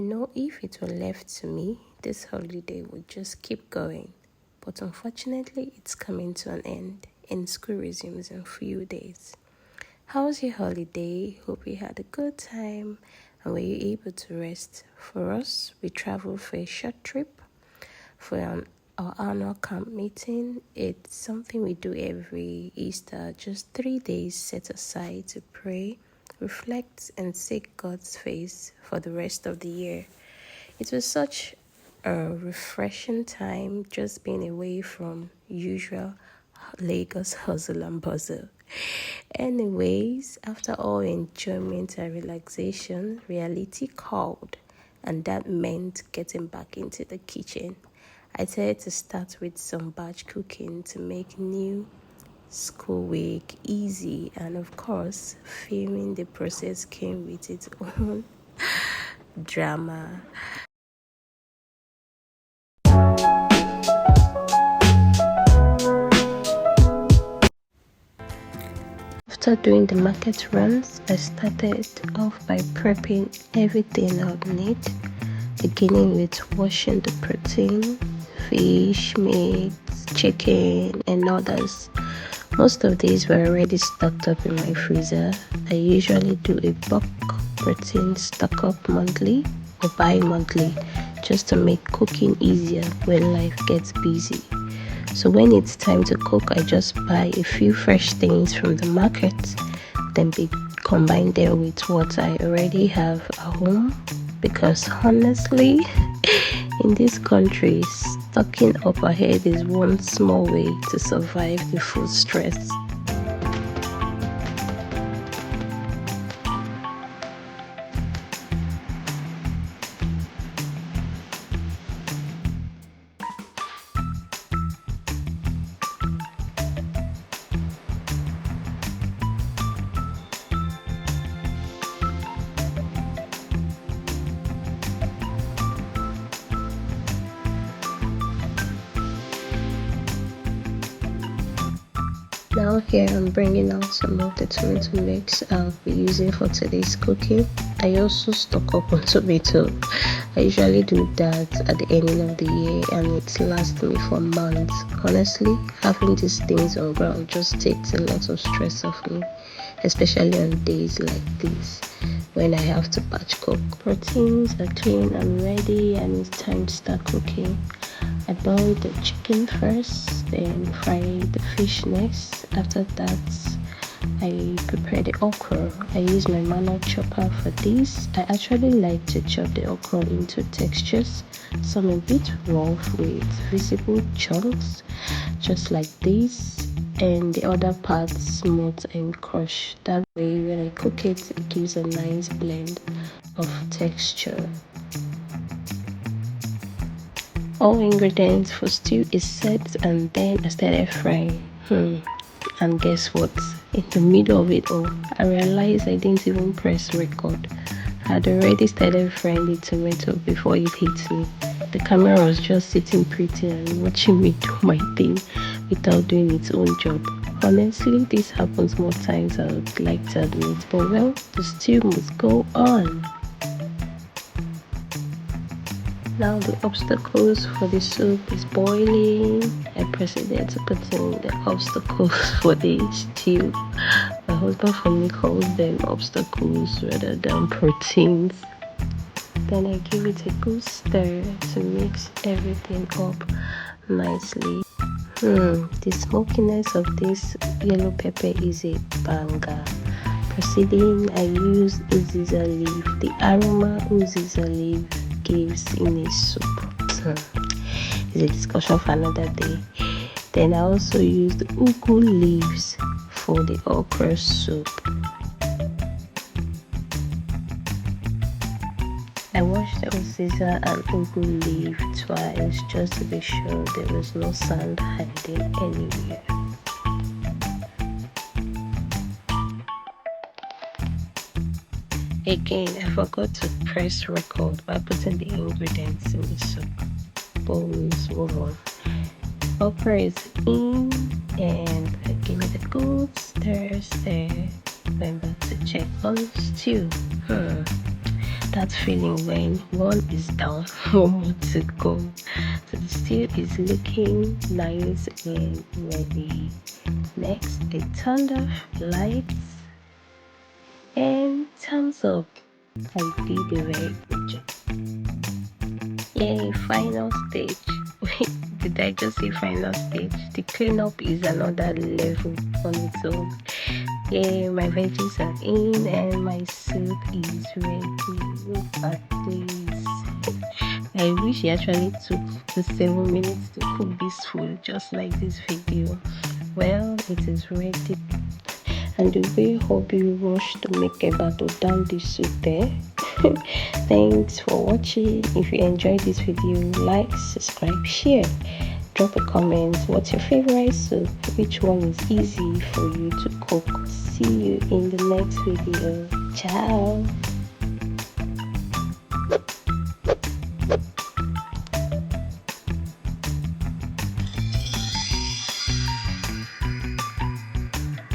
If it were left to me, this holiday would just keep going. But unfortunately, it's coming to an end and school resumes in a few days. How was your holiday? Hope you had a good time and were you able to rest? For us, we traveled for a short trip for our annual camp meeting. It's something we do every Easter, just 3 days set aside to pray, reflect, and seek God's face for the rest of the year. It was such a refreshing time just being away from usual Lagos hustle and bustle. Anyways, after all enjoyment and relaxation, reality called, and that meant getting back into the kitchen. I decided to start with some batch cooking to make new school week easy, and of course, filming the process came with its own drama. After doing the market runs, I started off by prepping everything I'll need, beginning with washing the protein, fish, meat, chicken, and others. Most of these were already stocked up in my freezer. I usually do a bulk protein stock up monthly or bi-monthly just to make cooking easier when life gets busy. So when it's time to cook, I just buy a few fresh things from the market, then combine them with what I already have at home. Because honestly, in this country, stocking up ahead is one small way to survive the food stress. Now here I'm bringing out some of the tomato mix I'll be using for today's cooking. I also stock up on tomato. I usually do that at the ending of the year and it lasts me for months. Honestly, having these things on ground just takes a lot of stress off me, especially on days like this when I have to batch cook. Proteins are clean and ready and it's time to start cooking. I boil the chicken first, then fry the fish next. After that, I prepare the okra. I use my manual chopper for this. I actually like to chop the okra into textures, some a bit rough with visible chunks, just like this, and the other parts smooth and crushed. That way, when I cook it, it gives a nice blend of texture. All ingredients for stew is set and then I started frying. And guess what? In the middle of it all, I realized I didn't even press record. I had already started frying the tomato before it hit me. The camera was just sitting pretty and watching me do my thing without doing its own job. Honestly, this happens more times than I would like to admit, but well, the stew must go on. Now the obstacles for the soup is boiling. I proceeded to put in the obstacles for the stew. My husband for me calls them obstacles rather than proteins. Then I give it a good stir to mix everything up nicely. The smokiness of this yellow pepper is a banger. Proceeding, I use uziza leaf. The aroma uziza leaf gives in a soup. It's a discussion for another day. Then I also used ugu leaves for the okra soup. I washed the uziza and ugu leaf twice just to be sure there was no sand hiding anywhere. Again, I forgot to press record by putting the ingredients in the soup. But we'll move on. Okra is in and I give it a good stir. Went back to check on the stew. that feeling when one is down, one more to go. So the stew is looking nice and ready. Next, I turned off lights and thumbs up. I did a very good job. Yay, final stage. Wait, did I just say final stage? The cleanup is another level on its own. Yeah, my veggies are in and my soup is ready. Look at this. I wish it actually took the 7 minutes to cook this food just like this video. Well, it is ready. And the way hubby rushed to make a battle down the soup there. Thanks for watching. If you enjoyed this video, like, subscribe, share. Drop a comment. What's your favorite soup? Which one is easy for you to cook? See you in the next video. Ciao.